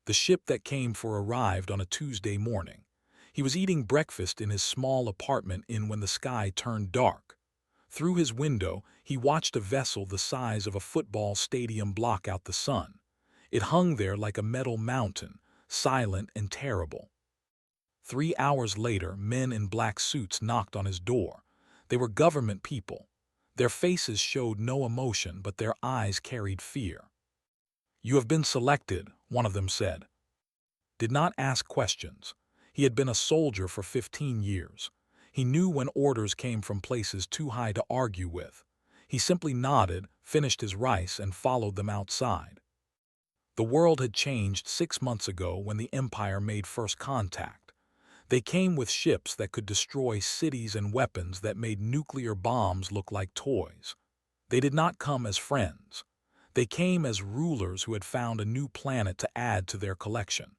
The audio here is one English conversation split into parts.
The ship that came for arrived on a Tuesday morning. He was eating breakfast in his small apartment when the sky turned dark. Through his window, he watched a vessel the size of a football stadium block out the sun. It hung there like a metal mountain, silent and terrible. 3 hours later, men in black suits knocked on his door. They were government people. Their faces showed no emotion, but their eyes carried fear. "You have been selected," one of them said. Did not ask questions. He had been a soldier for 15 years. He knew when orders came from places too high to argue with. He simply nodded, finished his rice, and followed them outside. The world had changed 6 months ago when the Empire made first contact. They came with ships that could destroy cities and weapons that made nuclear bombs look like toys. They did not come as friends. They came as rulers who had found a new planet to add to their collection.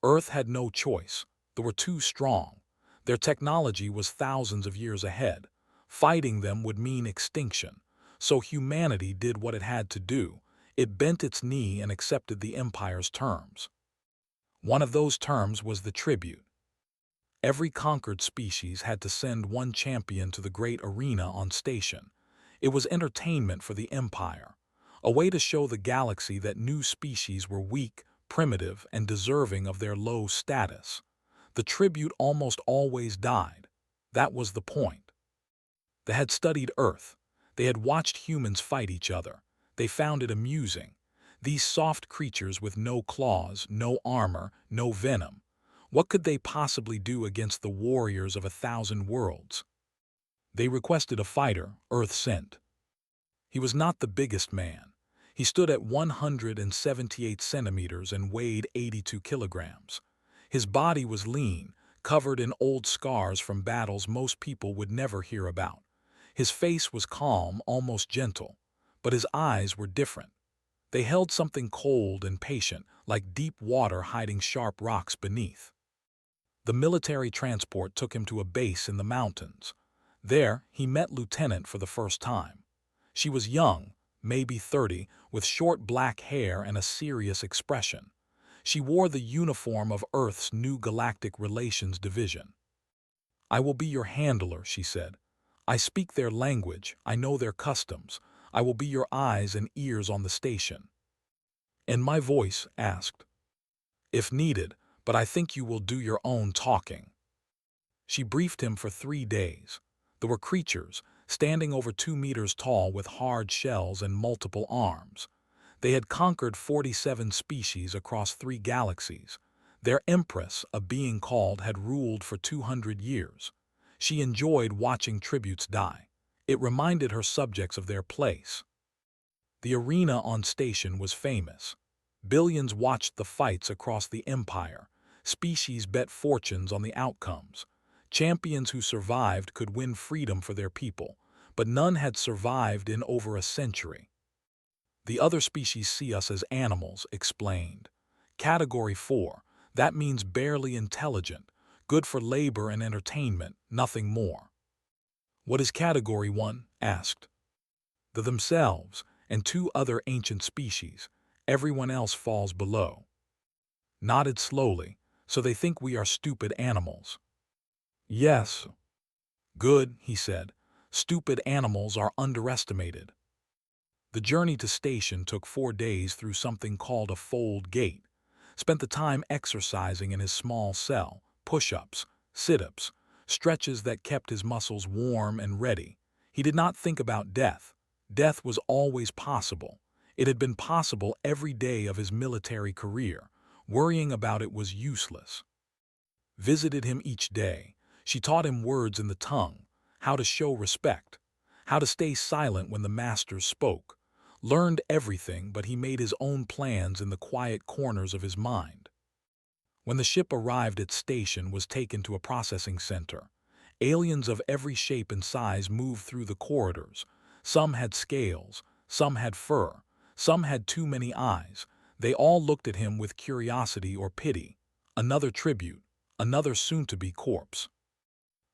Earth had no choice. They were too strong. Their technology was thousands of years ahead. Fighting them would mean extinction. So humanity did what it had to do. It bent its knee and accepted the Empire's terms. One of those terms was the tribute. Every conquered species had to send one champion to the great arena on station. It was entertainment for the Empire, a way to show the galaxy that new species were weak, primitive, and deserving of their low status. The tribute almost always died. That was the point. They had studied Earth. They had watched humans fight each other. They found it amusing. These soft creatures with no claws, no armor, no venom. What could they possibly do against the warriors of 1,000 worlds? They requested a fighter. Earth sent. He was not the biggest man. He stood at 178 centimeters and weighed 82 kilograms. His body was lean, covered in old scars from battles most people would never hear about. His face was calm, almost gentle, but his eyes were different. They held something cold and patient, like deep water hiding sharp rocks beneath. The military transport took him to a base in the mountains. There, he met Lieutenant for the first time. She was young, maybe 30, with short black hair and a serious expression. She wore the uniform of Earth's new Galactic Relations Division. "I will be your handler," she said. "I speak their language, I know their customs. I will be your eyes and ears on the station." And my voice asked, "If needed, but I think you will do your own talking." She briefed him for 3 days. There were creatures, standing over 2 meters tall with hard shells and multiple arms. They had conquered 47 species across 3 galaxies. Their empress, a being called, had ruled for 200 years. She enjoyed watching tributes die. It reminded her subjects of their place. The arena on station was famous. Billions watched the fights across the Empire. Species bet fortunes on the outcomes. Champions who survived could win freedom for their people, but none had survived in over a century. "The other species see us as animals," explained. "Category 4, that means barely intelligent, good for labor and entertainment, nothing more." "What is Category 1? Asked. "The themselves, and 2 other ancient species. Everyone else falls below." Nodded slowly, "So they think we are stupid animals." "Yes." "Good," he said. "Stupid animals are underestimated." The journey to station took 4 days through something called a fold gate. Spent the time exercising in his small cell, push-ups, sit-ups, stretches that kept his muscles warm and ready. He did not think about death. Death was always possible. It had been possible every day of his military career. Worrying about it was useless. Visited him each day. She taught him words in the tongue, how to show respect, how to stay silent when the masters spoke. Learned everything, but he made his own plans in the quiet corners of his mind. When the ship arrived at station, was taken to a processing center. Aliens of every shape and size moved through the corridors. Some had scales, some had fur, some had too many eyes. They all looked at him with curiosity or pity. Another tribute, another soon-to-be corpse.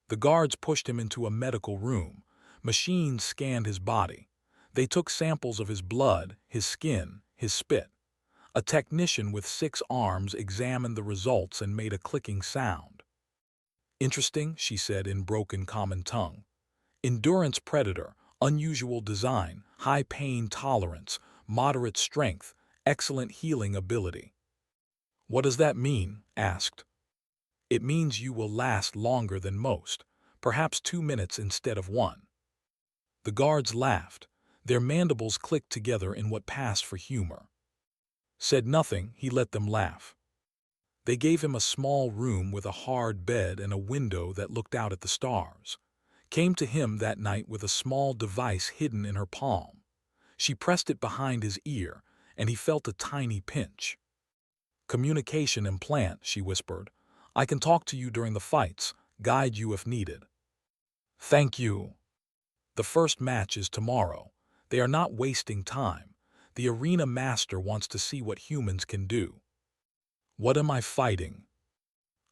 The guards pushed him into a medical room. Machines scanned his body. They took samples of his blood, his skin, his spit. A technician with 6 arms examined the results and made a clicking sound. "Interesting," she said in broken common tongue. "Endurance predator, unusual design, high pain tolerance, moderate strength, excellent healing ability." "What does that mean?" asked. "It means you will last longer than most, perhaps 2 minutes instead of one." The guards laughed. Their mandibles clicked together in what passed for humor. Said nothing, he let them laugh. They gave him a small room with a hard bed and a window that looked out at the stars. Came to him that night with a small device hidden in her palm. She pressed it behind his ear, and he felt a tiny pinch. "Communication implant," she whispered. "I can talk to you during the fights, guide you if needed." "Thank you." "The first match is tomorrow. They are not wasting time. The arena master wants to see what humans can do." "What am I fighting?"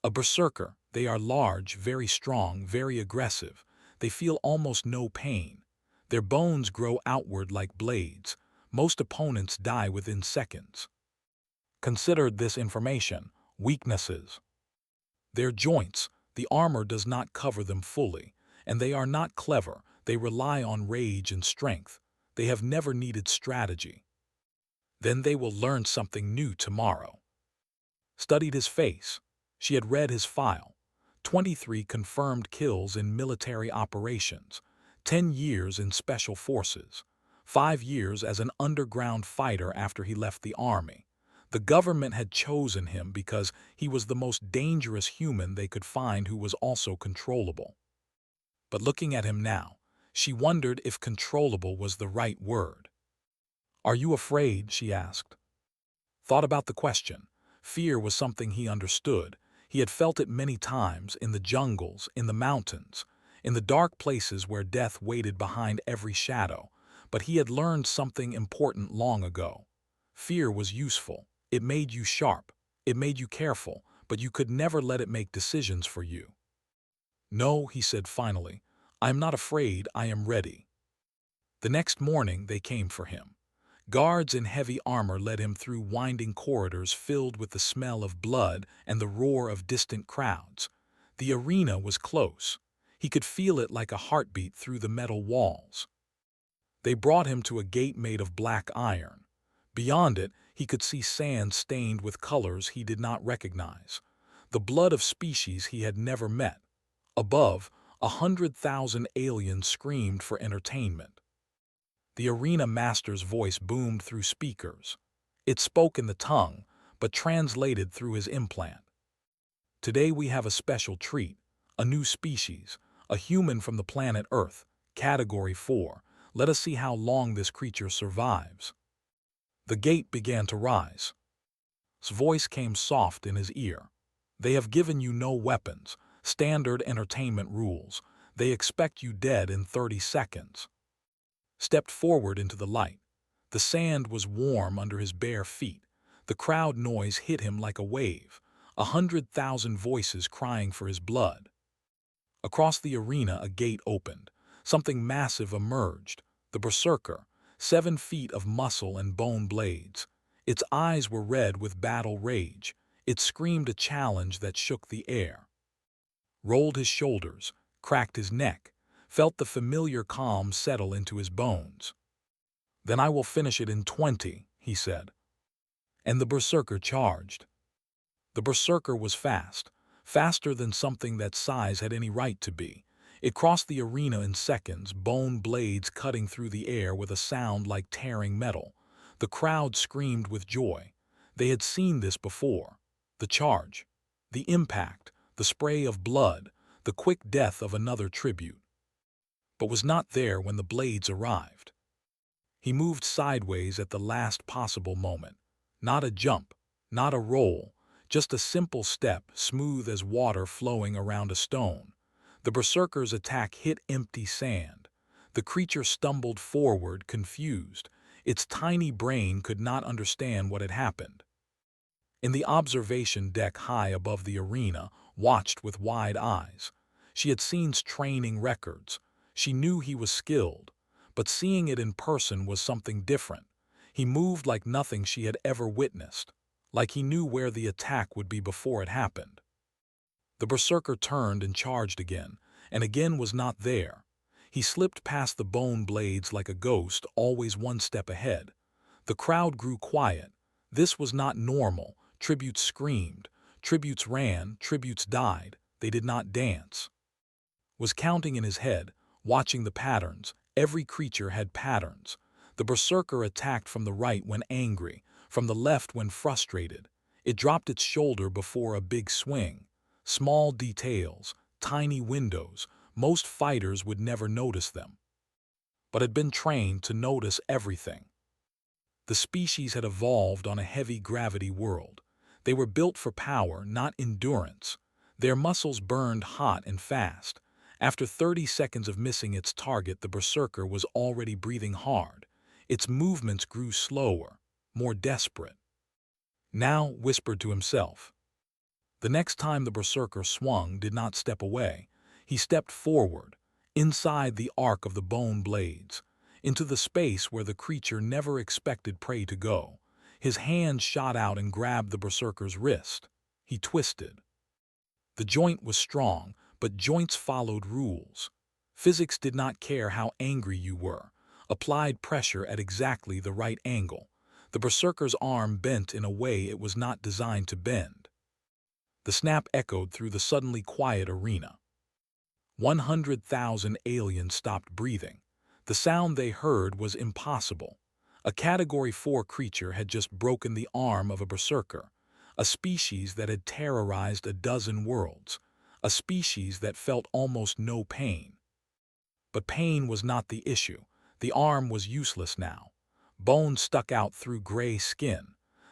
"A berserker. They are large, very strong, very aggressive. They feel almost no pain. Their bones grow outward like blades. Most opponents die within seconds." Consider this information. Weaknesses. Their joints. The armor does not cover them fully. And they are not clever. They rely on rage and strength. They have never needed strategy. Then they will learn something new tomorrow. Studied his face. She had read his file. 23 confirmed kills in military operations. 10 years in special forces. 5 years as an underground fighter after he left the army. The government had chosen him because he was the most dangerous human they could find who was also controllable. But looking at him now, she wondered if controllable was the right word. "Are you afraid?" she asked. Thought about the question. Fear was something he understood. He had felt it many times, in the jungles, in the mountains, in the dark places where death waited behind every shadow. But he had learned something important long ago. Fear was useful. It made you sharp. It made you careful, but you could never let it make decisions for you. "No," he said finally. "I am not afraid, I am ready." The next morning they came for him. Guards in heavy armor led him through winding corridors filled with the smell of blood and the roar of distant crowds. The arena was close. He could feel it like a heartbeat through the metal walls. They brought him to a gate made of black iron. Beyond it, he could see sand stained with colors he did not recognize. The blood of species he had never met. Above, 100,000 aliens screamed for entertainment. The arena master's voice boomed through speakers. It spoke in the tongue, but translated through his implant. "Today we have a special treat, a new species, a human from the planet Earth, Category 4. Let us see how long this creature survives." The gate began to rise. His voice came soft in his ear. "They have given you no weapons, standard entertainment rules. They expect you dead in 30 seconds. Stepped forward into the light. The sand was warm under his bare feet. The crowd noise hit him like a wave, 100,000 voices crying for his blood. Across the arena a gate opened. Something massive emerged. The berserker, 7 feet of muscle and bone blades. Its eyes were red with battle rage. It screamed a challenge that shook the air. Rolled his shoulders, cracked his neck, felt the familiar calm settle into his bones. "Then I will finish it in 20, he said. And the berserker charged. The berserker was fast, faster than something that size had any right to be. It crossed the arena in seconds, bone blades cutting through the air with a sound like tearing metal. The crowd screamed with joy. They had seen this before. The charge, the impact, the spray of blood, the quick death of another tribute. But was not there when the blades arrived. He moved sideways at the last possible moment. Not a jump, not a roll, just a simple step, smooth as water flowing around a stone. The berserker's attack hit empty sand. The creature stumbled forward, confused. Its tiny brain could not understand what had happened. In the observation deck high above the arena, watched with wide eyes. She had seen training records. She knew he was skilled, but seeing it in person was something different. He moved like nothing she had ever witnessed, like he knew where the attack would be before it happened. The berserker turned and charged again, and again was not there. He slipped past the bone blades like a ghost, always one step ahead. The crowd grew quiet. This was not normal. Tributes screamed. Tributes ran. Tributes died. They did not dance. Was counting in his head, watching the patterns. Every creature had patterns. The berserker attacked from the right when angry, from the left when frustrated. It dropped its shoulder before a big swing. Small details, tiny windows, most fighters would never notice them, but had been trained to notice everything. The species had evolved on a heavy gravity world. They were built for power, not endurance. Their muscles burned hot and fast. After 30 seconds of missing its target, the berserker was already breathing hard. Its movements grew slower, more desperate. Now whispered to himself. The next time the berserker swung, did not step away. He stepped forward, inside the arc of the bone blades, into the space where the creature never expected prey to go. His hand shot out and grabbed the berserker's wrist. He twisted. The joint was strong, but joints followed rules. Physics did not care how angry you were. Applied pressure at exactly the right angle. The berserker's arm bent in a way it was not designed to bend. The snap echoed through the suddenly quiet arena. 100,000 aliens stopped breathing. The sound they heard was impossible. A Category 4 creature had just broken the arm of a berserker, a species that had terrorized a dozen worlds, a species that felt almost no pain. But pain was not the issue. The arm was useless now. Bone stuck out through gray skin.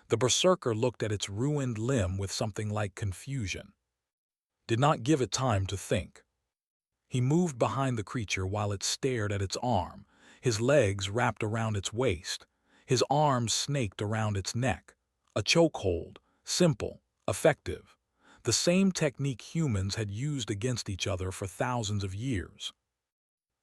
The berserker looked at its ruined limb with something like confusion. Did not give it time to think. He moved behind the creature while it stared at its arm. His legs wrapped around its waist. His arms snaked around its neck. A chokehold, simple, effective. The same technique humans had used against each other for thousands of years.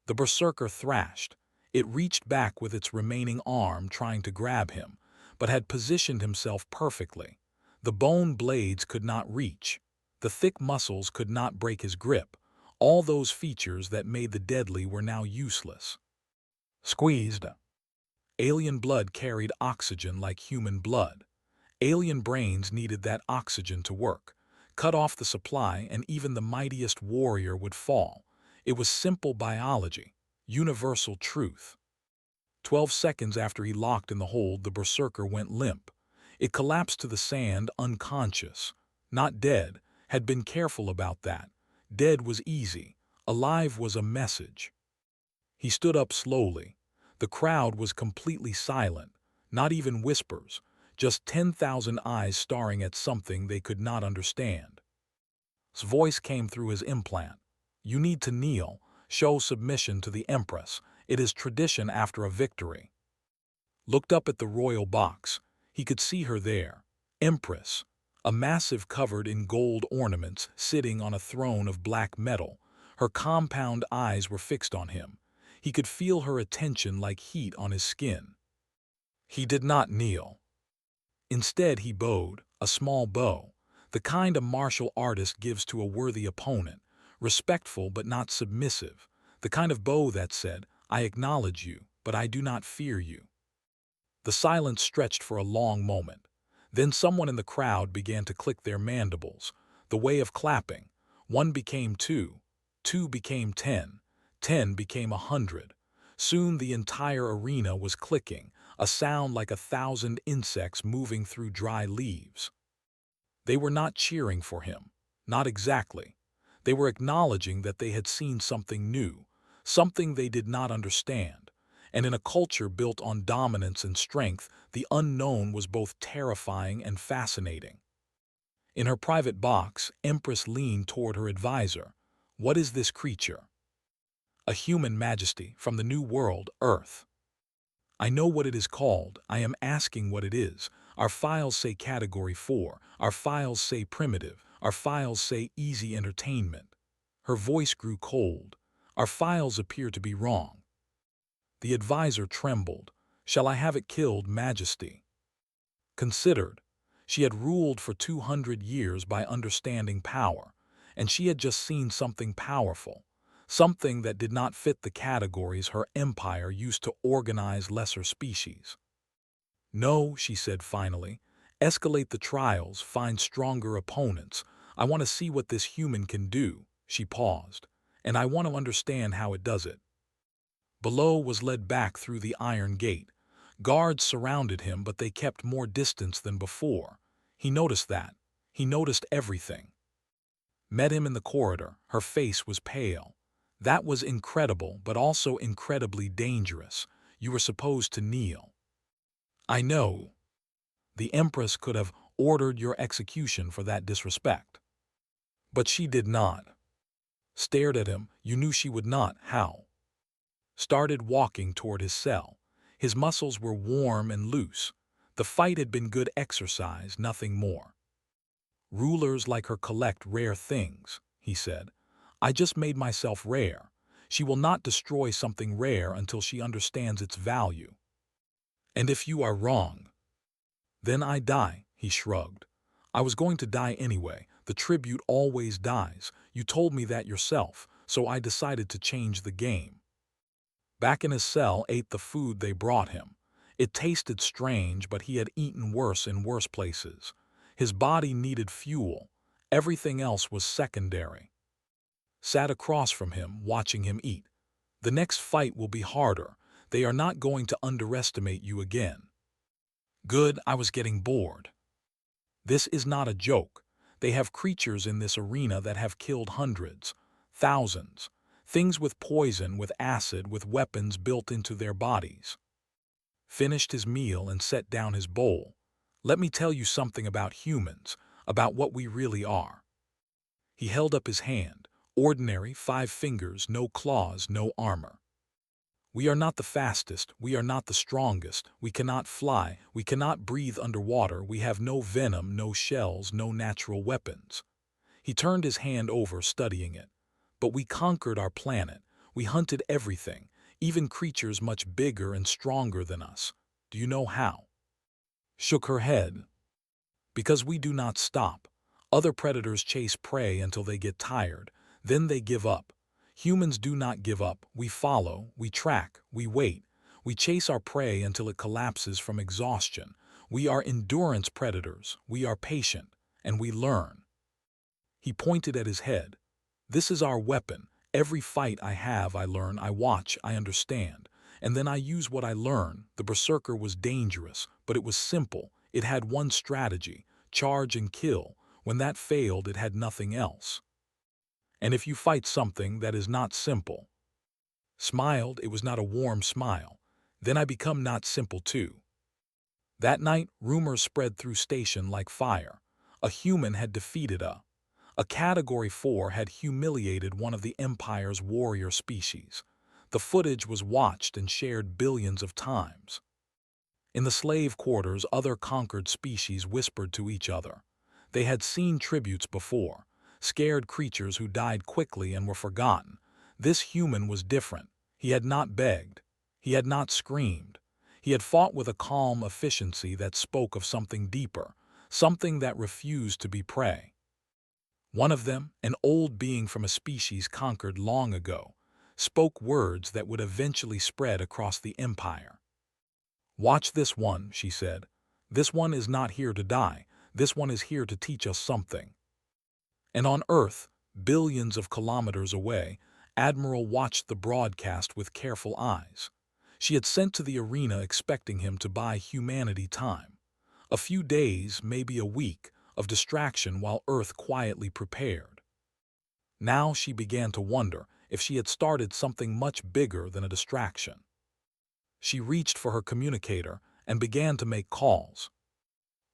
The berserker thrashed. It reached back with its remaining arm, trying to grab him, but had positioned himself perfectly. The bone blades could not reach. The thick muscles could not break his grip. All those features that made the deadly were now useless. Squeezed. Alien blood carried oxygen like human blood. Alien brains needed that oxygen to work. Cut off the supply and even the mightiest warrior would fall. It was simple biology, universal truth. 12 seconds after he locked in the hold, the berserker went limp. It collapsed to the sand unconscious. Not dead, had been careful about that. Dead was easy. Alive was a message. He stood up slowly. The crowd was completely silent, not even whispers, just 10,000 eyes staring at something they could not understand. His voice came through his implant. You need to kneel, show submission to the Empress. It is tradition after a victory. Looked up at the royal box. He could see her there. Empress, a massive covered in gold ornaments, sitting on a throne of black metal. Her compound eyes were fixed on him. He could feel her attention like heat on his skin. He did not kneel. Instead, he bowed, a small bow, the kind a martial artist gives to a worthy opponent, respectful but not submissive, the kind of bow that said, I acknowledge you, but I do not fear you. The silence stretched for a long moment. Then someone in the crowd began to click their mandibles, the way of clapping. 1 became 2, 2 became 10, 10 became 100. Soon the entire arena was clicking, a sound like 1,000 insects moving through dry leaves. They were not cheering for him, not exactly. They were acknowledging that they had seen something new, something they did not understand. And in a culture built on dominance and strength, the unknown was both terrifying and fascinating. In her private box, Empress leaned toward her advisor. What is this creature? A human majesty from the new world, Earth. I know what it is called. I am asking what it is. Our files say Category 4. Our files say primitive. Our files say easy entertainment. Her voice grew cold. Our files appear to be wrong. The advisor trembled. Shall I have it killed, Majesty? Considered, she had ruled for 200 years by understanding power, and she had just seen something powerful, something that did not fit the categories her empire used to organize lesser species. No, she said finally, escalate the trials, find stronger opponents. I want to see what this human can do. She paused, and I want to understand how it does it. Below was led back through the iron gate. Guards surrounded him, but they kept more distance than before. He noticed that. He noticed everything. Met him in the corridor. Her face was pale. That was incredible, but also incredibly dangerous. You were supposed to kneel. I know. The Empress could have ordered your execution for that disrespect. But she did not. Stared at him. You knew she would not. How? Started walking toward his cell. His muscles were warm and loose. The fight had been good exercise, nothing more. Rulers like her collect rare things, he said. I just made myself rare. She will not destroy something rare until she understands its value. And if you are wrong, then I die, he shrugged. I was going to die anyway. The tribute always dies. You told me that yourself, so I decided to change the game. Back in his cell, ate the food they brought him. It tasted strange, but he had eaten worse in worse places. His body needed fuel. Everything else was secondary. Sat across from him, watching him eat. The next fight will be harder. They are not going to underestimate you again. Good, I was getting bored. This is not a joke. They have creatures in this arena that have killed hundreds, thousands. Things with poison, with acid, with weapons built into their bodies. Finished his meal and set down his bowl. Let me tell you something about humans, about what we really are. He held up his hand. Ordinary, 5 fingers, no claws, no armor. We are not the fastest, we are not the strongest, we cannot fly, we cannot breathe underwater, we have no venom, no shells, no natural weapons. He turned his hand over, studying it. But we conquered our planet. We hunted everything, even creatures much bigger and stronger than us. Do you know how? Shook her head. Because we do not stop. Other predators chase prey until they get tired. Then they give up. Humans do not give up. We follow, we track, we wait. We chase our prey until it collapses from exhaustion. We are endurance predators. We are patient, and we learn. He pointed at his head. This is our weapon. Every fight I have, I learn, I watch, I understand. And then I use what I learn. The Berserker was dangerous, but it was simple. It had one strategy, charge and kill. When that failed, it had nothing else. And if you fight something that is not simple, smiled, it was not a warm smile, then I become not simple too. That night, rumors spread through station like fire. A human had defeated a Category 4 had humiliated one of the Empire's warrior species. The footage was watched and shared billions of times. In the slave quarters, other conquered species whispered to each other. They had seen tributes before, scared creatures who died quickly and were forgotten. This human was different. He had not begged. He had not screamed. He had fought with a calm efficiency that spoke of something deeper, something that refused to be prey. One of them, an old being from a species conquered long ago, spoke words that would eventually spread across the empire. Watch this one, she said. This one is not here to die. This one is here to teach us something. And on Earth, billions of kilometers away, Admiral watched the broadcast with careful eyes. She had sent to the arena expecting him to buy humanity time. A few days, maybe a week, of distraction while Earth quietly prepared. Now she began to wonder if she had started something much bigger than a distraction. She reached for her communicator and began to make calls.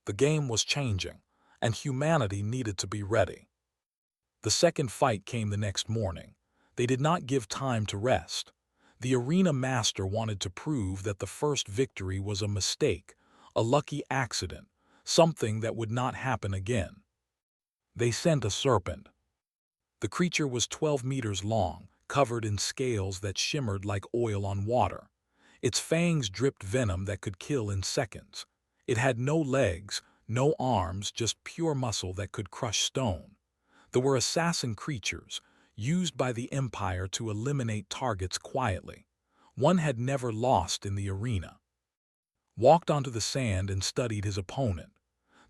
The game was changing, and humanity needed to be ready. The second fight came the next morning. They did not give time to rest. The arena master wanted to prove that the first victory was a mistake, a lucky accident, something that would not happen again. They sent a serpent. The creature was 12 meters long, covered in scales that shimmered like oil on water. Its fangs dripped venom that could kill in seconds. It had no legs, no arms, just pure muscle that could crush stone. There were assassin creatures, used by the Empire to eliminate targets quietly. One had never lost in the arena. Walked onto the sand and studied his opponent.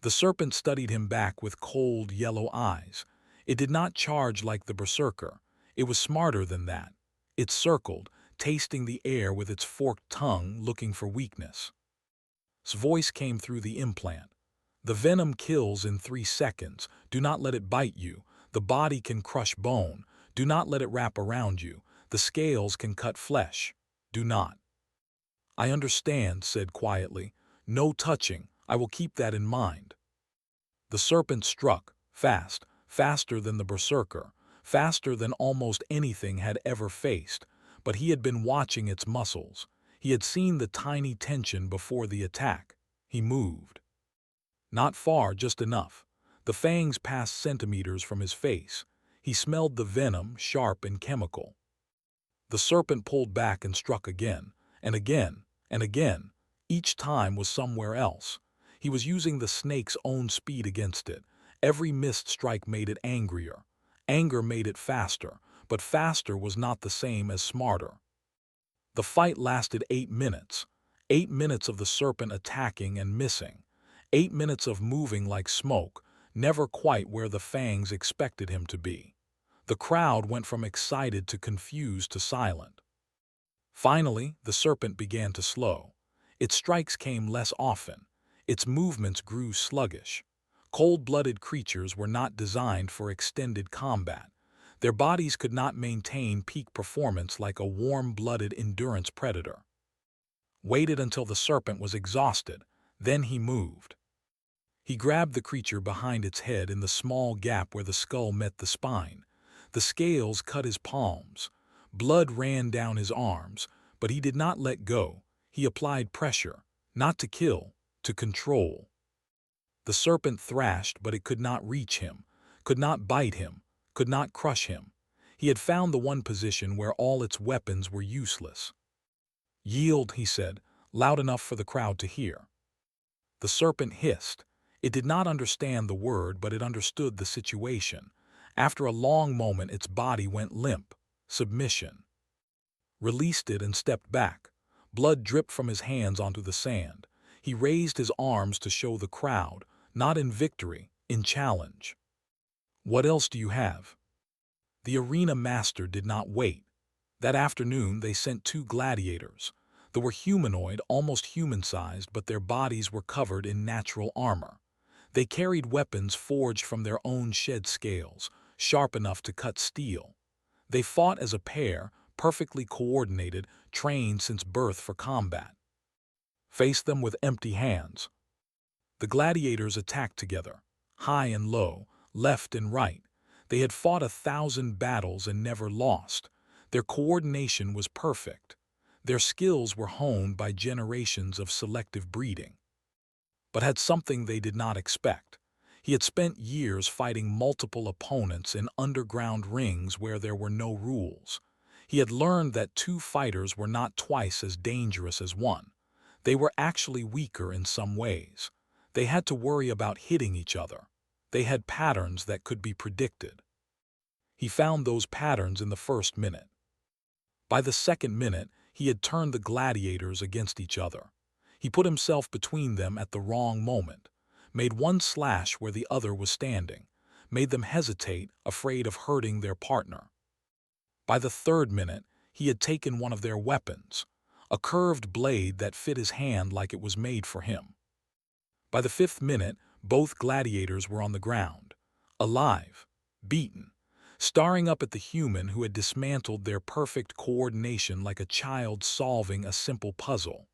The serpent studied him back with cold, yellow eyes. It did not charge like the berserker. It was smarter than that. It circled, tasting the air with its forked tongue, looking for weakness. His voice came through the implant. The venom kills in 3 seconds. Do not let it bite you. The body can crush bone. Do not let it wrap around you. The scales can cut flesh. Do not. I understand, said quietly. No touching. I will keep that in mind. The serpent struck, fast, faster than the berserker, faster than almost anything had ever faced, but he had been watching its muscles. He had seen the tiny tension before the attack. He moved. Not far, just enough. The fangs passed centimeters from his face. He smelled the venom, sharp and chemical. The serpent pulled back and struck again, and again, and again. Each time was somewhere else. He was using the snake's own speed against it. Every missed strike made it angrier. Anger made it faster, but faster was not the same as smarter. The fight lasted 8 minutes. 8 minutes of the serpent attacking and missing. 8 minutes of moving like smoke, never quite where the fangs expected him to be. The crowd went from excited to confused to silent. Finally, the serpent began to slow. Its strikes came less often. Its movements grew sluggish. Cold-blooded creatures were not designed for extended combat. Their bodies could not maintain peak performance like a warm-blooded endurance predator. Waited until the serpent was exhausted, then he moved. He grabbed the creature behind its head in the small gap where the skull met the spine. The scales cut his palms. Blood ran down his arms, but he did not let go. He applied pressure, not to kill, to control. The serpent thrashed, but it could not reach him, could not bite him, could not crush him. He had found the one position where all its weapons were useless. Yield, he said, loud enough for the crowd to hear. The serpent hissed. It did not understand the word, but it understood the situation. After a long moment, its body went limp. Submission. Released it and stepped back. Blood dripped from his hands onto the sand. He raised his arms to show the crowd, not in victory, in challenge. What else do you have? The arena master did not wait. That afternoon, they sent 2 gladiators. They were humanoid, almost human-sized, but their bodies were covered in natural armor. They carried weapons forged from their own shed scales, sharp enough to cut steel. They fought as a pair, perfectly coordinated, trained since birth for combat. Faced them with empty hands. The gladiators attacked together, high and low, left and right. They had fought 1,000 battles and never lost. Their coordination was perfect. Their skills were honed by generations of selective breeding. But had something they did not expect. He had spent years fighting multiple opponents in underground rings where there were no rules. He had learned that 2 fighters were not twice as dangerous as one. They were actually weaker in some ways. They had to worry about hitting each other. They had patterns that could be predicted. He found those patterns in the first minute. By the second minute, he had turned the gladiators against each other. He put himself between them at the wrong moment, made one slash where the other was standing, made them hesitate, afraid of hurting their partner. By the third minute, he had taken one of their weapons, a curved blade that fit his hand like it was made for him. By the 5th minute, both gladiators were on the ground, alive, beaten, staring up at the human who had dismantled their perfect coordination like a child solving a simple puzzle.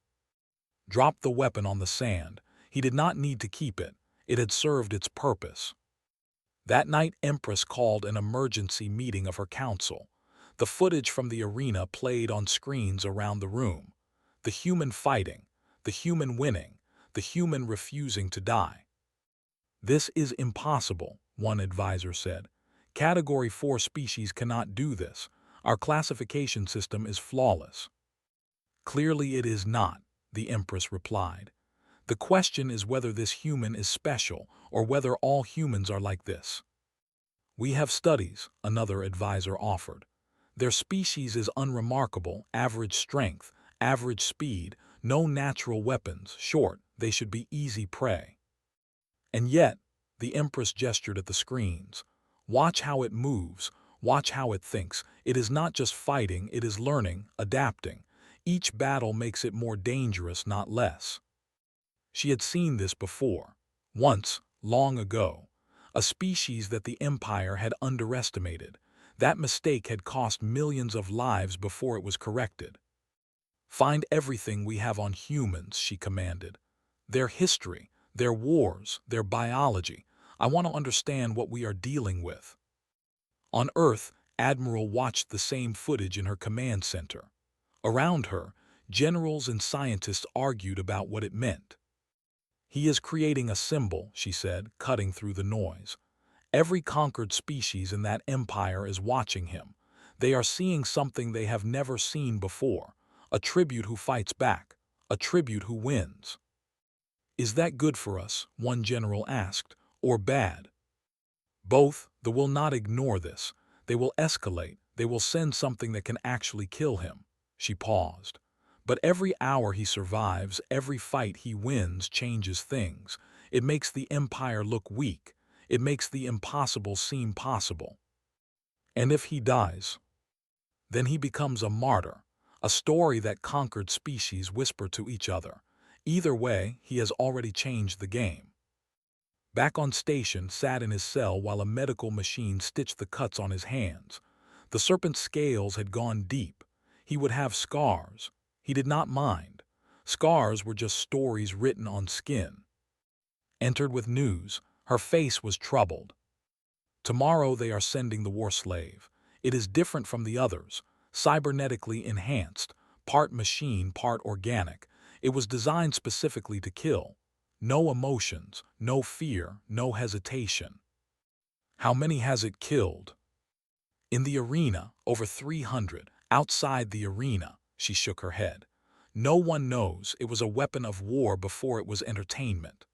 Dropped the weapon on the sand. He did not need to keep it. It had served its purpose. That night, Empress called an emergency meeting of her council. The footage from the arena played on screens around the room. The human fighting, the human winning, the human refusing to die. This is impossible, one advisor said. Category 4 species cannot do this. Our classification system is flawless. Clearly it is not, the Empress replied. The question is whether this human is special or whether all humans are like this. We have studies, another advisor offered. Their species is unremarkable, average strength, average speed, no natural weapons, short, they should be easy prey. And yet, the Empress gestured at the screens. Watch how it moves, watch how it thinks. It is not just fighting, it is learning, adapting. Each battle makes it more dangerous, not less. She had seen this before. Once, long ago. A species that the Empire had underestimated. That mistake had cost millions of lives before it was corrected. Find everything we have on humans, she commanded. Their history, their wars, their biology. I want to understand what we are dealing with. On Earth, Admiral watched the same footage in her command center. Around her, generals and scientists argued about what it meant. He is creating a symbol, she said, cutting through the noise. Every conquered species in that empire is watching him. They are seeing something they have never seen before. A tribute who fights back. A tribute who wins. Is that good for us? One general asked. Or bad? Both. They will not ignore this. They will escalate. They will send something that can actually kill him. She paused. But every hour he survives, every fight he wins changes things. It makes the empire look weak. It makes the impossible seem possible. And if he dies, then he becomes a martyr, a story that conquered species whisper to each other. Either way, he has already changed the game. Back on station, sat in his cell while a medical machine stitched the cuts on his hands. The serpent's scales had gone deep. He would have scars. He did not mind. Scars were just stories written on skin. Entered with news. Her face was troubled. Tomorrow they are sending the war slave. It is different from the others, cybernetically enhanced, part machine, part organic. It was designed specifically to kill. No emotions, no fear, no hesitation. How many has it killed? In the arena, over 300. Outside the arena, she shook her head. No one knows. It was a weapon of war before it was entertainment.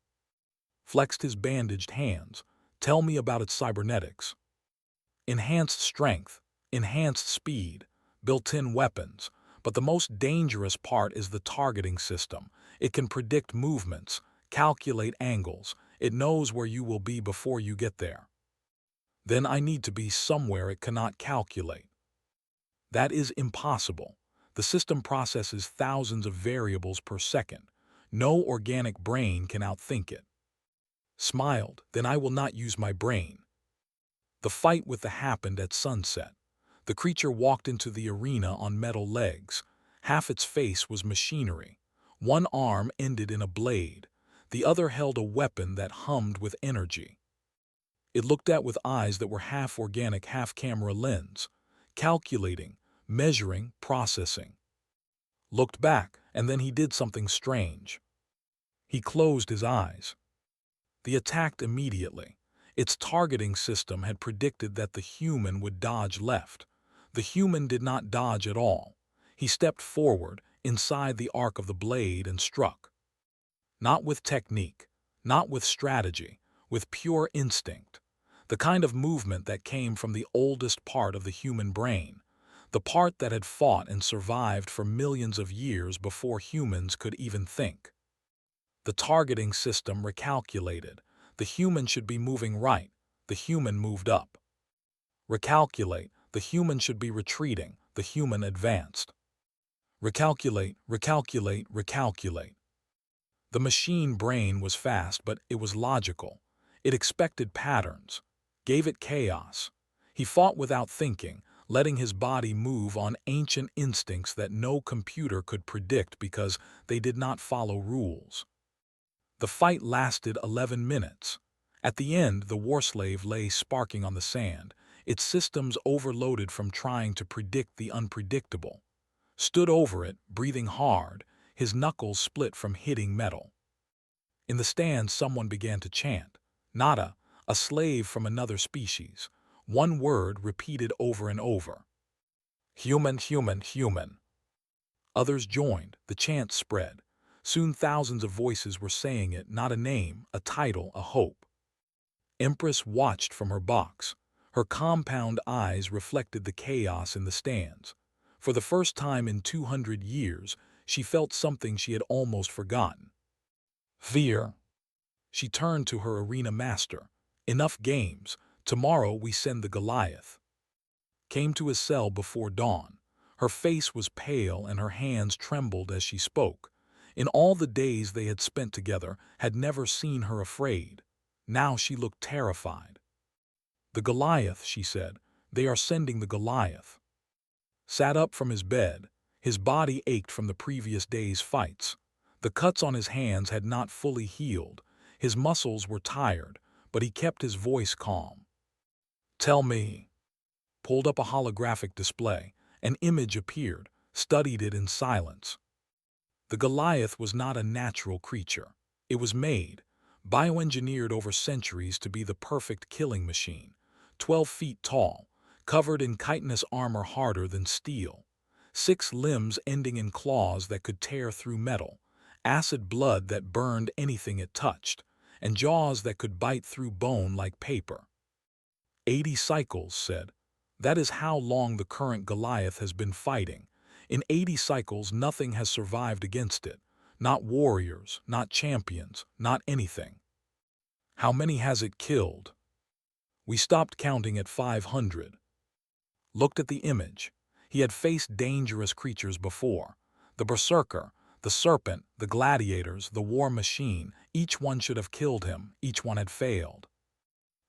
Flexed his bandaged hands. Tell me about its cybernetics. Enhanced strength, enhanced speed, built-in weapons. But the most dangerous part is the targeting system. It can predict movements, calculate angles. It knows where you will be before you get there. Then I need to be somewhere it cannot calculate. That is impossible. The system processes thousands of variables per second. No organic brain can outthink it. Smiled, then I will not use my brain. The fight with the happened at sunset. The creature walked into the arena on metal legs. Half its face was machinery. One arm ended in a blade. The other held a weapon that hummed with energy. It looked at with eyes that were half organic, half camera lens. Calculating, measuring, processing. Looked back, and then he did something strange. He closed his eyes. They attacked immediately. Its targeting system had predicted that the human would dodge left. The human did not dodge at all. He stepped forward, inside the arc of the blade, and struck. Not with technique, not with strategy, with pure instinct. The kind of movement that came from the oldest part of the human brain, the part that had fought and survived for millions of years before humans could even think. The targeting system recalculated. The human should be moving right. The human moved up. Recalculate. The human should be retreating. The human advanced. Recalculate, recalculate, recalculate. The machine brain was fast, but it was logical. It expected patterns, gave it chaos. He fought without thinking, letting his body move on ancient instincts that no computer could predict because they did not follow rules. The fight lasted 11 minutes. At the end, the warslave lay sparking on the sand, its systems overloaded from trying to predict the unpredictable. Stood over it, breathing hard, his knuckles split from hitting metal. In the stands, someone began to chant. Nada, a slave from another species. One word repeated over and over. Human, human, human. Others joined, the chant spread. Soon thousands of voices were saying it, not a name, a title, a hope. Empress watched from her box. Her compound eyes reflected the chaos in the stands. For the first time in 200 years, she felt something she had almost forgotten. Fear. She turned to her arena master. Enough games. Tomorrow we send the Goliath. Came to his cell before dawn. Her face was pale and her hands trembled as she spoke. In all the days they had spent together, had never seen her afraid. Now she looked terrified. "The Goliath," she said. "They are sending the Goliath." Sat up from his bed. His body ached from the previous day's fights. The cuts on his hands had not fully healed. His muscles were tired, but he kept his voice calm. "Tell me." Pulled up a holographic display. An image appeared, studied it in silence. The Goliath was not a natural creature. It was made, bioengineered over centuries to be the perfect killing machine. 12 feet tall, covered in chitinous armor harder than steel. 6 limbs ending in claws that could tear through metal. Acid blood that burned anything it touched. And jaws that could bite through bone like paper. 80 cycles, said. That is how long the current Goliath has been fighting. In 80 cycles, nothing has survived against it. Not warriors, not champions, not anything. How many has it killed? We stopped counting at 500. Looked at the image. He had faced dangerous creatures before. The berserker, the serpent, the gladiators, the war machine. Each one should have killed him. Each one had failed.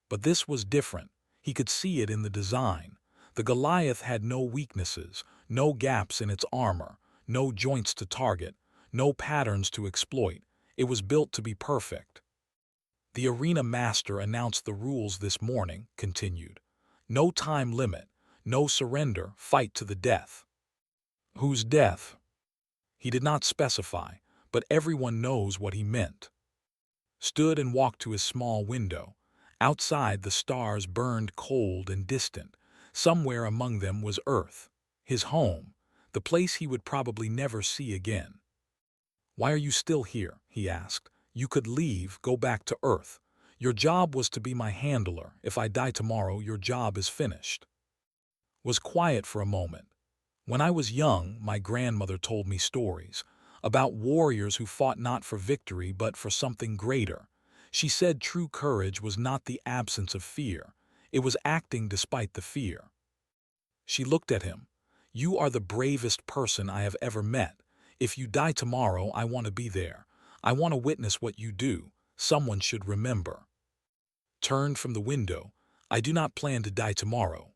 But this was different. He could see it in the design. The Goliath had no weaknesses, no gaps in its armor, no joints to target, no patterns to exploit. It was built to be perfect. The arena master announced the rules this morning, continued. No time limit, no surrender, fight to the death. Whose death? He did not specify, but everyone knows what he meant. Stood and walked to his small window. Outside, the stars burned cold and distant. Somewhere among them was Earth, his home, the place he would probably never see again. "Why are you still here?" he asked. "You could leave, go back to Earth. Your job was to be my handler. If I die tomorrow, your job is finished." Was quiet for a moment. "When I was young, my grandmother told me stories about warriors who fought not for victory but for something greater. She said true courage was not the absence of fear. It was acting despite the fear." She looked at him. "You are the bravest person I have ever met. If you die tomorrow, I want to be there. I want to witness what you do. Someone should remember." Turned from the window. "I do not plan to die tomorrow."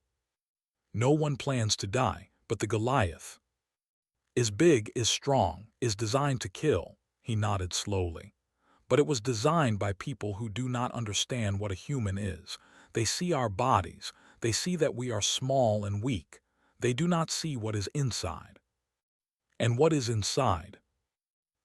No one plans to die, but the Goliath is big, is strong, is designed to kill. He nodded slowly. But it was designed by people who do not understand what a human is. They see our bodies. They see that we are small and weak. They do not see what is inside. And what is inside?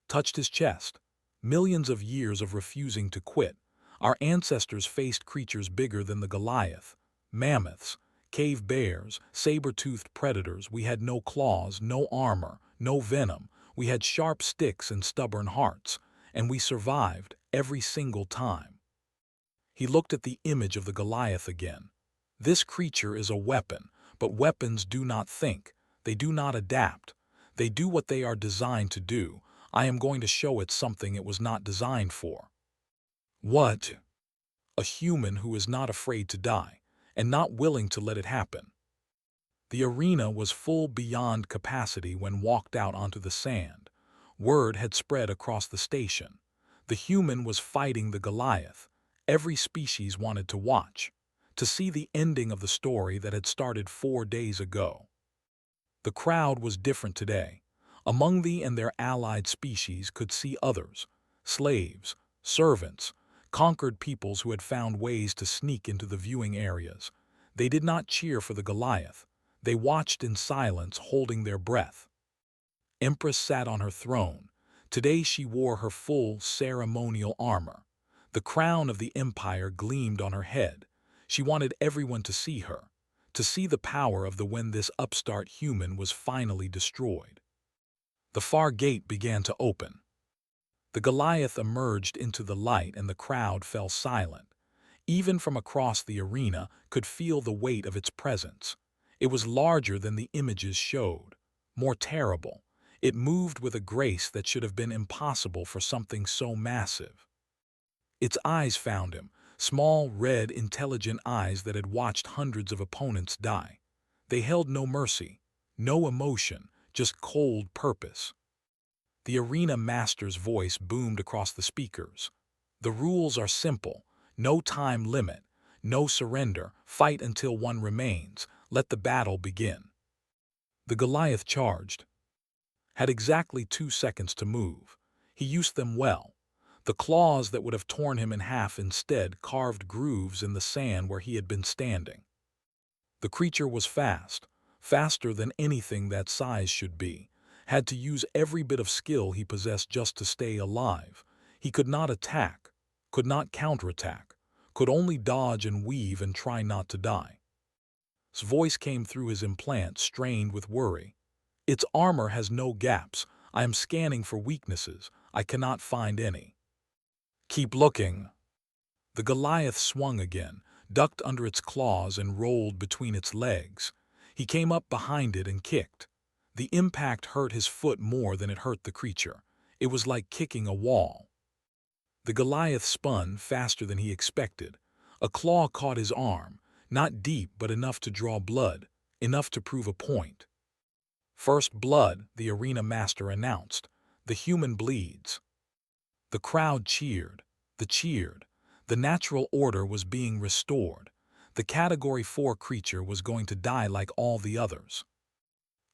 Touched his chest. Millions of years of refusing to quit. Our ancestors faced creatures bigger than the Goliath. Mammoths, cave bears, saber-toothed predators. We had no claws, no armor, no venom. We had sharp sticks and stubborn hearts. And we survived every single time. He looked at the image of the Goliath again. This creature is a weapon, but weapons do not think. They do not adapt. They do what they are designed to do. I am going to show it something it was not designed for. What? A human who is not afraid to die, and not willing to let it happen. The arena was full beyond capacity when walked out onto the sand. Word had spread across the station. The human was fighting the Goliath. Every species wanted to watch, to see the ending of the story that had started 4 days ago. The crowd was different today. Among the and their allied species could see others, slaves, servants, conquered peoples who had found ways to sneak into the viewing areas. They did not cheer for the Goliath. They watched in silence, holding their breath. Empress sat on her throne. Today she wore her full ceremonial armor. The crown of the empire gleamed on her head. She wanted everyone to see her, to see the power of the when this upstart human was finally destroyed. The far gate began to open. The Goliath emerged into the light and the crowd fell silent. Even from across the arena could feel the weight of its presence. It was larger than the images showed, more terrible. It moved with a grace that should have been impossible for something so massive. Its eyes found him, small, red, intelligent eyes that had watched hundreds of opponents die. They held no mercy, no emotion, just cold purpose. The arena master's voice boomed across the speakers. The rules are simple. No time limit. No surrender. Fight until one remains. Let the battle begin. The Goliath charged. Had exactly 2 seconds to move. He used them well. The claws that would have torn him in half instead carved grooves in the sand where he had been standing. The creature was fast, faster than anything that size should be. Had to use every bit of skill he possessed just to stay alive. He could not attack, could not counterattack, could only dodge and weave and try not to die. His voice came through his implant, strained with worry. Its armor has no gaps. I am scanning for weaknesses. I cannot find any. Keep looking. The Goliath swung again, ducked under its claws and rolled between its legs. He came up behind it and kicked. The impact hurt his foot more than it hurt the creature. It was like kicking a wall. The Goliath spun faster than he expected. A claw caught his arm, not deep but enough to draw blood, enough to prove a point. First blood, the arena master announced. The human bleeds. The crowd cheered. The natural order was being restored. The Category 4 creature was going to die like all the others.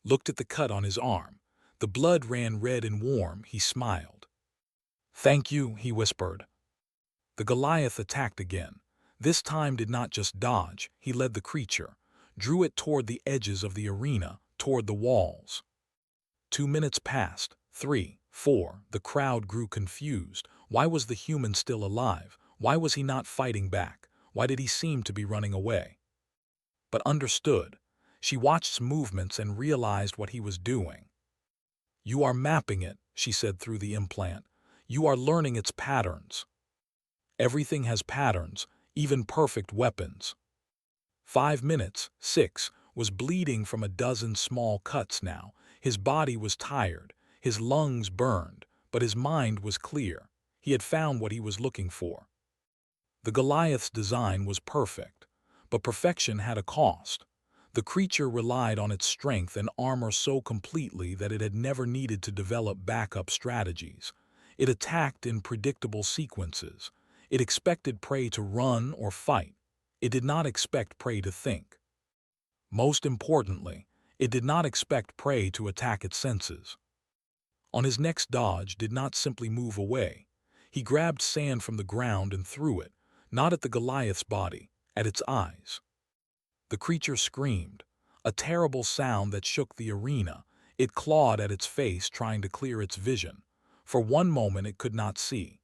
Looked at the cut on his arm. The blood ran red and warm. He smiled. Thank you, he whispered. The Goliath attacked again. This time did not just dodge. He led the creature, drew it toward the edges of the arena, toward the walls. 2 minutes passed. 3, 4. The crowd grew confused. Why was the human still alive? Why was he not fighting back? Why did he seem to be running away? But understood. She watched his movements and realized what he was doing. You are mapping it, she said through the implant. You are learning its patterns. Everything has patterns, even perfect weapons. 5 minutes, 6, was bleeding from a dozen small cuts now. His body was tired, his lungs burned, but his mind was clear. He had found what he was looking for. The Goliath's design was perfect, but perfection had a cost. The creature relied on its strength and armor so completely that it had never needed to develop backup strategies. It attacked in predictable sequences. It expected prey to run or fight. It did not expect prey to think. Most importantly, it did not expect prey to attack its senses. On his next dodge did not simply move away. He grabbed sand from the ground and threw it, not at the Goliath's body, at its eyes. The creature screamed, a terrible sound that shook the arena. It clawed at its face, trying to clear its vision. For one moment it could not see.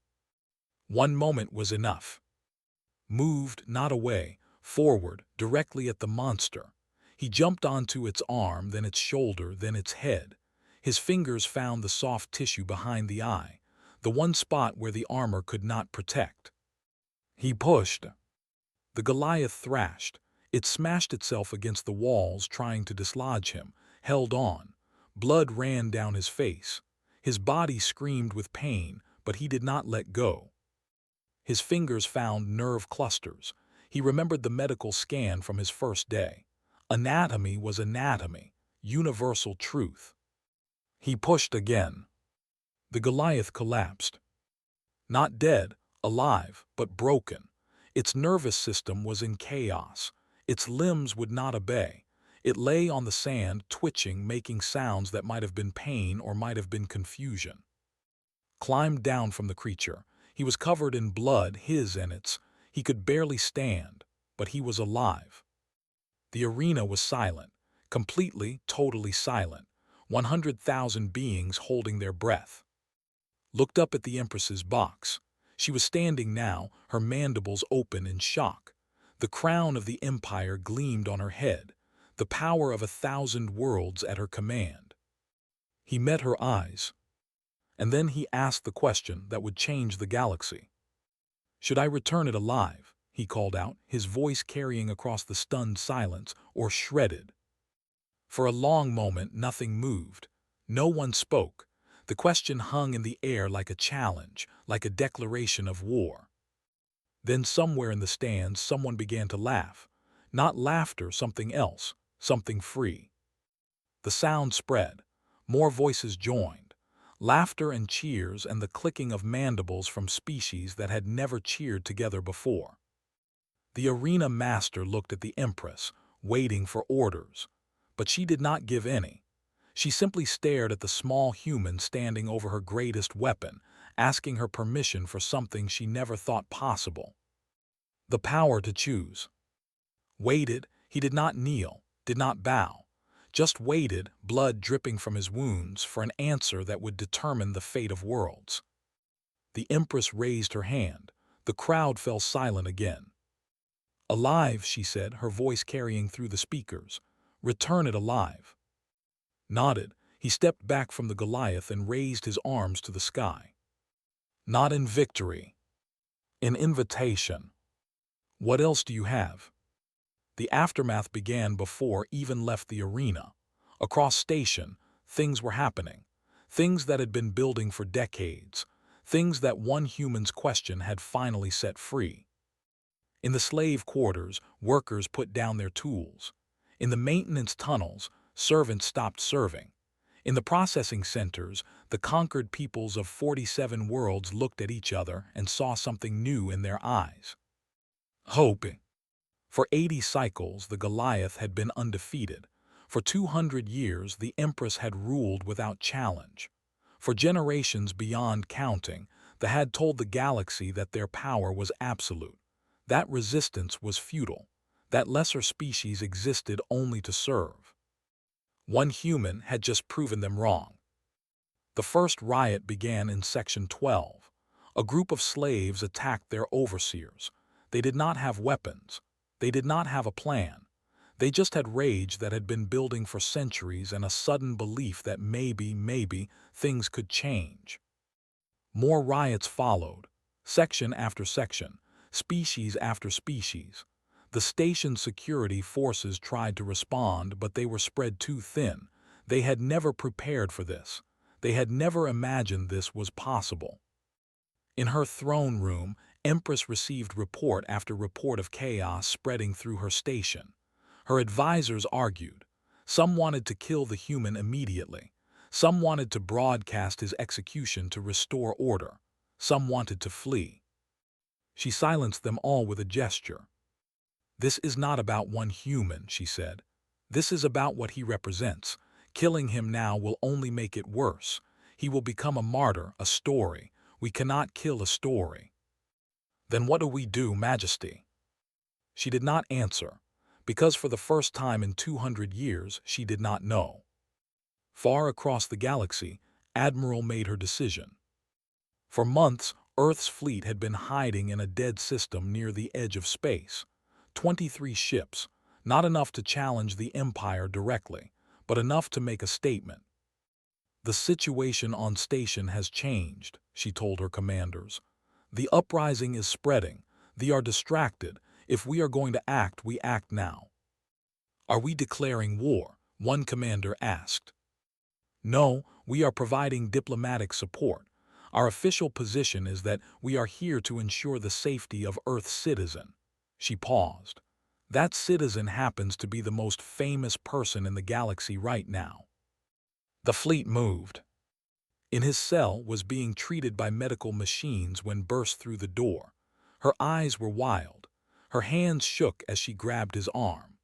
1 moment was enough. Moved, not away, forward, directly at the monster. He jumped onto its arm, then its shoulder, then its head. His fingers found the soft tissue behind the eye, the one spot where the armor could not protect. He pushed. The Goliath thrashed. It smashed itself against the walls, trying to dislodge him, held on. Blood ran down his face. His body screamed with pain, but he did not let go. His fingers found nerve clusters. He remembered the medical scan from his first day. Anatomy was anatomy, universal truth. He pushed again. The Goliath collapsed. Not dead, alive, but broken. Its nervous system was in chaos. Its limbs would not obey. It lay on the sand, twitching, making sounds that might have been pain or might have been confusion. Climbed down from the creature. He was covered in blood, his and its. He could barely stand, but he was alive. The arena was silent, completely, totally silent. 100,000 beings holding their breath. Looked up at the Empress's box. She was standing now, her mandibles open in shock. The crown of the empire gleamed on her head, the power of 1,000 worlds at her command. He met her eyes, and then he asked the question that would change the galaxy. "Should I return it alive?" he called out, his voice carrying across the stunned silence, "or shredded?" For a long moment nothing moved. No one spoke. The question hung in the air like a challenge, like a declaration of war. Then somewhere in the stands someone began to laugh. Not laughter, something else, something free. The sound spread. More voices joined. Laughter and cheers and the clicking of mandibles from species that had never cheered together before. The arena master looked at the Empress, waiting for orders. But she did not give any. She simply stared at the small human standing over her greatest weapon, asking her permission for something she never thought possible. The power to choose. Waited, he did not kneel, did not bow. Just waited, blood dripping from his wounds, for an answer that would determine the fate of worlds. The Empress raised her hand. The crowd fell silent again. "Alive," she said, her voice carrying through the speakers. "Return it alive." Nodded, he stepped back from the Goliath and raised his arms to the sky. "Not in victory. In invitation. What else do you have?" The aftermath began before even left the arena. Across station, things were happening. Things that had been building for decades. Things that one human's question had finally set free. In the slave quarters, workers put down their tools. In the maintenance tunnels, servants stopped serving. In the processing centers, the conquered peoples of 47 worlds looked at each other and saw something new in their eyes. Hope. For 80 cycles, the Goliath had been undefeated. For 200 years, the Empress had ruled without challenge. For generations beyond counting, they had told the galaxy that their power was absolute. That resistance was futile. That lesser species existed only to serve. One human had just proven them wrong. The first riot began in Section 12. A group of slaves attacked their overseers. They did not have weapons. They did not have a plan. They just had rage that had been building for centuries and a sudden belief that maybe, things could change. More riots followed, section after section, species after species. The station's security forces tried to respond, but they were spread too thin. They had never prepared for this. They had never imagined this was possible. In her throne room, Empress received report after report of chaos spreading through her station. Her advisors argued. Some wanted to kill the human immediately. Some wanted to broadcast his execution to restore order. Some wanted to flee. She silenced them all with a gesture. "This is not about one human," she said. "This is about what he represents. Killing him now will only make it worse. He will become a martyr, a story. We cannot kill a story." "Then what do we do, Majesty?" She did not answer, because for the first time in 200 years she did not know. Far across the galaxy, Admiral made her decision. For months, Earth's fleet had been hiding in a dead system near the edge of space. 23 ships, not enough to challenge the Empire directly, but enough to make a statement. "The situation on station has changed," she told her commanders. "The uprising is spreading. They are distracted. If we are going to act, we act now." "Are we declaring war?" one commander asked. "No, we are providing diplomatic support. Our official position is that we are here to ensure the safety of Earth's citizen." She paused. "That citizen happens to be the most famous person in the galaxy right now." The fleet moved. In his cell was being treated by medical machines when burst through the door. Her eyes were wild. Her hands shook as she grabbed his arm.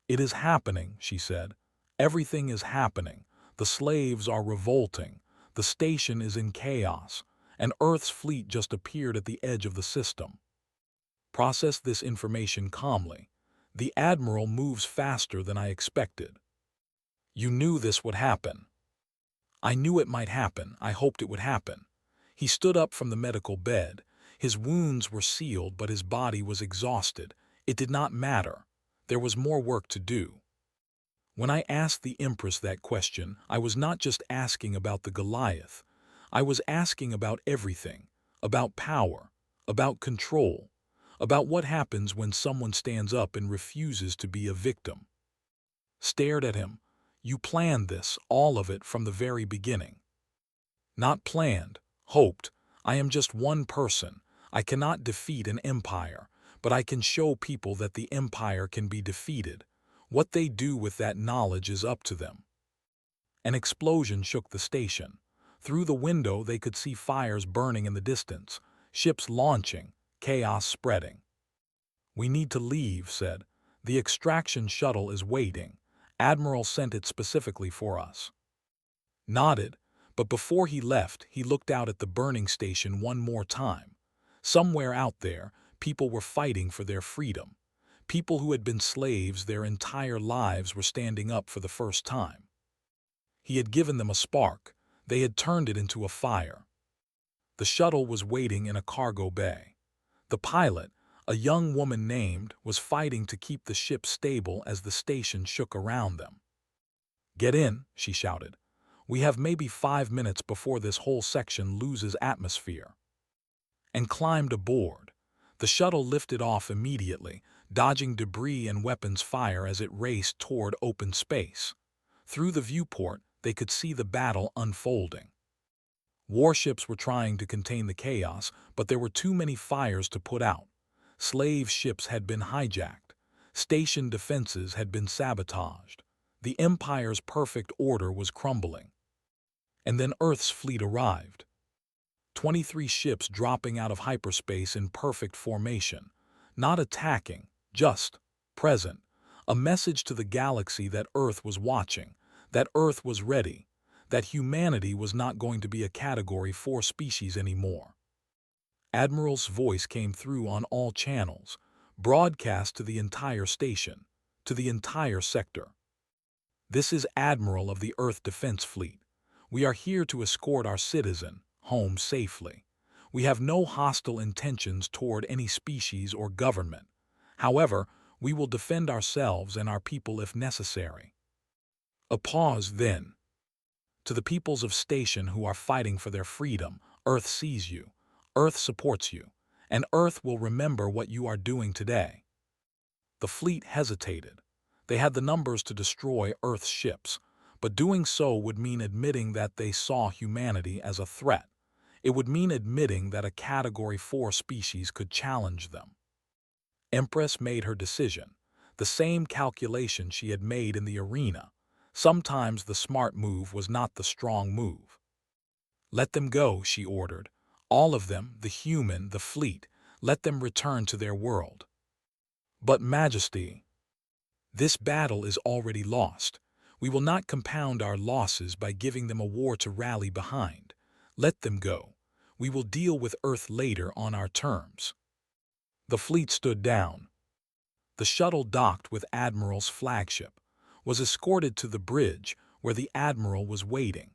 "It is happening," she said. "Everything is happening. The slaves are revolting. The station is in chaos. And Earth's fleet just appeared at the edge of the system." Process this information calmly. "The Admiral moves faster than I expected." "You knew this would happen." "I knew it might happen. I hoped it would happen." He stood up from the medical bed. His wounds were sealed, but his body was exhausted. It did not matter. There was more work to do. When I asked the Empress that question, I was not just asking about the Goliath. I was asking about everything, about power, about control, about what happens when someone stands up and refuses to be a victim. Stared at him. You planned this, all of it from the very beginning. Not planned, hoped. I am just one person. I cannot defeat an empire, but I can show people that the empire can be defeated. What they do with that knowledge is up to them. An explosion shook the station. Through the window they could see fires burning in the distance, ships launching, chaos spreading. "We need to leave," said. "The extraction shuttle is waiting. Admiral sent it specifically for us." Nodded, but before he left, he looked out at the burning station one more time. Somewhere out there, people were fighting for their freedom. People who had been slaves their entire lives were standing up for the first time. He had given them a spark. They had turned it into a fire. The shuttle was waiting in a cargo bay. The pilot, a young woman named, was fighting to keep the ship stable as the station shook around them. "Get in," she shouted. "We have maybe 5 minutes before this whole section loses atmosphere." And climbed aboard. The shuttle lifted off immediately, dodging debris and weapons fire as it raced toward open space. Through the viewport, they could see the battle unfolding. Warships were trying to contain the chaos, but there were too many fires to put out. Slave ships had been hijacked. Station defenses had been sabotaged. The Empire's perfect order was crumbling. And then Earth's fleet arrived. 23 ships dropping out of hyperspace in perfect formation. Not attacking, just present. A message to the galaxy that Earth was watching, that Earth was ready, that humanity was not going to be a Category 4 species anymore. Admiral's voice came through on all channels, broadcast to the entire station, to the entire sector. "This is Admiral of the Earth Defense Fleet. We are here to escort our citizen home safely. We have no hostile intentions toward any species or government. However, we will defend ourselves and our people if necessary." A pause then. "To the peoples of station who are fighting for their freedom, Earth sees you, Earth supports you, and Earth will remember what you are doing today." The fleet hesitated. They had the numbers to destroy Earth's ships, but doing so would mean admitting that they saw humanity as a threat. It would mean admitting that a Category 4 species could challenge them. Empress made her decision, the same calculation she had made in the arena. Sometimes the smart move was not the strong move. "Let them go," she ordered. "All of them, the human, the fleet, let them return to their world." "But Majesty, this battle is already lost. We will not compound our losses by giving them a war to rally behind. Let them go. We will deal with Earth later on our terms." The fleet stood down. The shuttle docked with Admiral's flagship, was escorted to the bridge where the Admiral was waiting.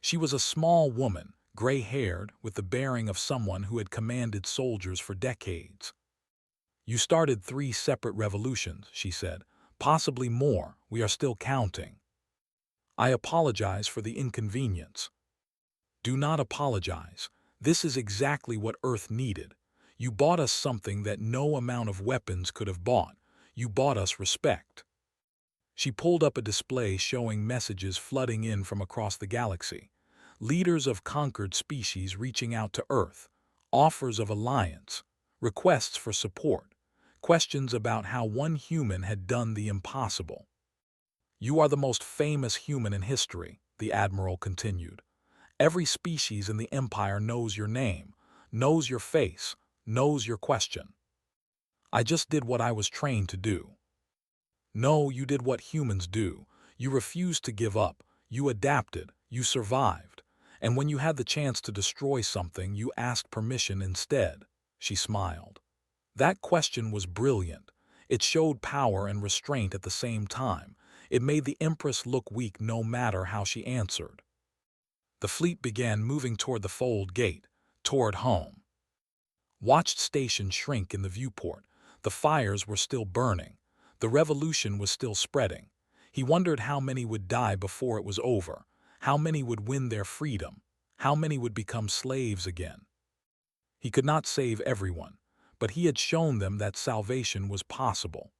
She was a small woman, gray-haired, with the bearing of someone who had commanded soldiers for decades. "You started 3 separate revolutions," she said. "Possibly more. We are still counting. I apologize for the inconvenience." "Do not apologize. This is exactly what Earth needed. You bought us something that no amount of weapons could have bought. You bought us respect." She pulled up a display showing messages flooding in from across the galaxy. Leaders of conquered species reaching out to Earth, offers of alliance, requests for support, questions about how one human had done the impossible. "You are the most famous human in history," the Admiral continued. "Every species in the Empire knows your name, knows your face, knows your question. I just did what I was trained to do." "No, you did what humans do. You refused to give up. You adapted. You survived. And when you had the chance to destroy something, you asked permission instead." She smiled. That question was brilliant. It showed power and restraint at the same time. It made the Empress look weak no matter how she answered. The fleet began moving toward the fold gate, toward home. Watched station shrink in the viewport. The fires were still burning. The revolution was still spreading. He wondered how many would die before it was over, how many would win their freedom, how many would become slaves again. He could not save everyone, but he had shown them that salvation was possible.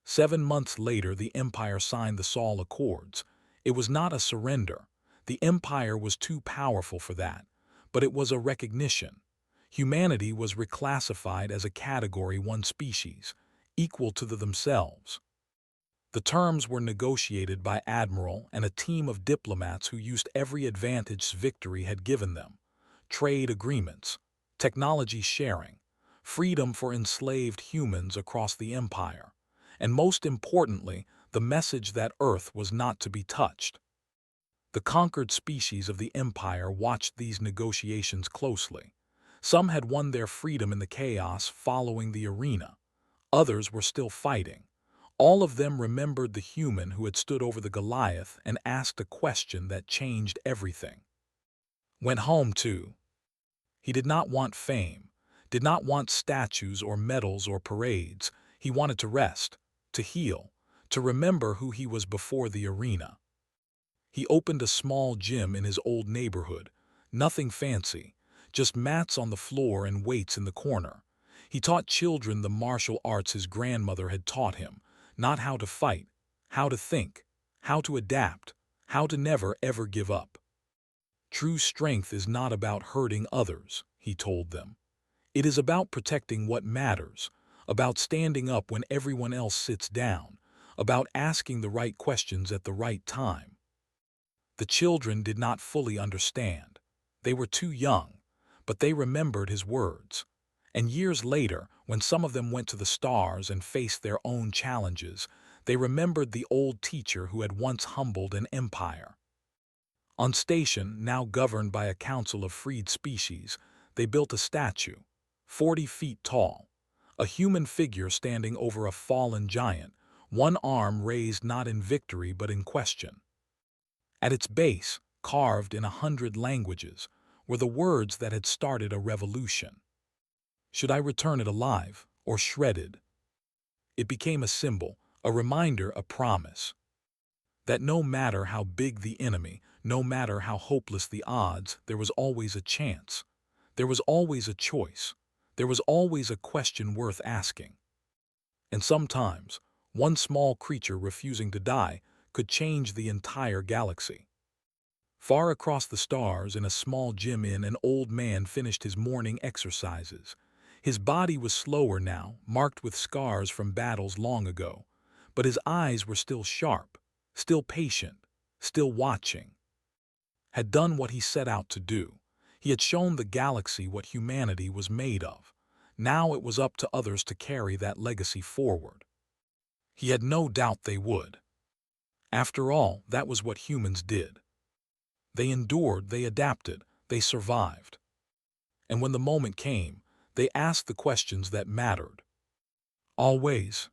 7 months later, the Empire signed the Saul Accords. It was not a surrender. The Empire was too powerful for that, but it was a recognition. Humanity was reclassified as a Category 1 species, equal to themselves. The terms were negotiated by Admiral and a team of diplomats who used every advantage victory had given them: trade agreements, technology sharing, freedom for enslaved humans across the Empire, and most importantly, the message that Earth was not to be touched. The conquered species of the Empire watched these negotiations closely. Some had won their freedom in the chaos following the arena. Others were still fighting. All of them remembered the human who had stood over the Goliath and asked a question that changed everything. Went home too. He did not want fame, did not want statues or medals or parades. He wanted to rest, to heal, to remember who he was before the arena. He opened a small gym in his old neighborhood. Nothing fancy, just mats on the floor and weights in the corner. He taught children the martial arts his grandmother had taught him, not how to fight, how to think, how to adapt, how to never ever give up. True strength is not about hurting others, he told them. It is about protecting what matters, about standing up when everyone else sits down, about asking the right questions at the right time. The children did not fully understand. They were too young, but they remembered his words. And years later, when some of them went to the stars and faced their own challenges, they remembered the old teacher who had once humbled an empire. On station, now governed by a council of freed species, they built a statue, 40 feet tall, a human figure standing over a fallen giant, one arm raised not in victory but in question. At its base, carved in 100 languages, were the words that had started a revolution. Should I return it alive or shredded? It became a symbol, a reminder, a promise. That no matter how big the enemy, no matter how hopeless the odds, there was always a chance. There was always a choice. There was always a question worth asking. And sometimes, one small creature refusing to die could change the entire galaxy. Far across the stars, in a small gym inn, an old man finished his morning exercises. His body was slower now, marked with scars from battles long ago, but his eyes were still sharp, still patient, still watching. Had done what he set out to do. He had shown the galaxy what humanity was made of. Now it was up to others to carry that legacy forward. He had no doubt they would. After all, that was what humans did. They endured, they adapted, they survived. And when the moment came, they asked the questions that mattered. Always.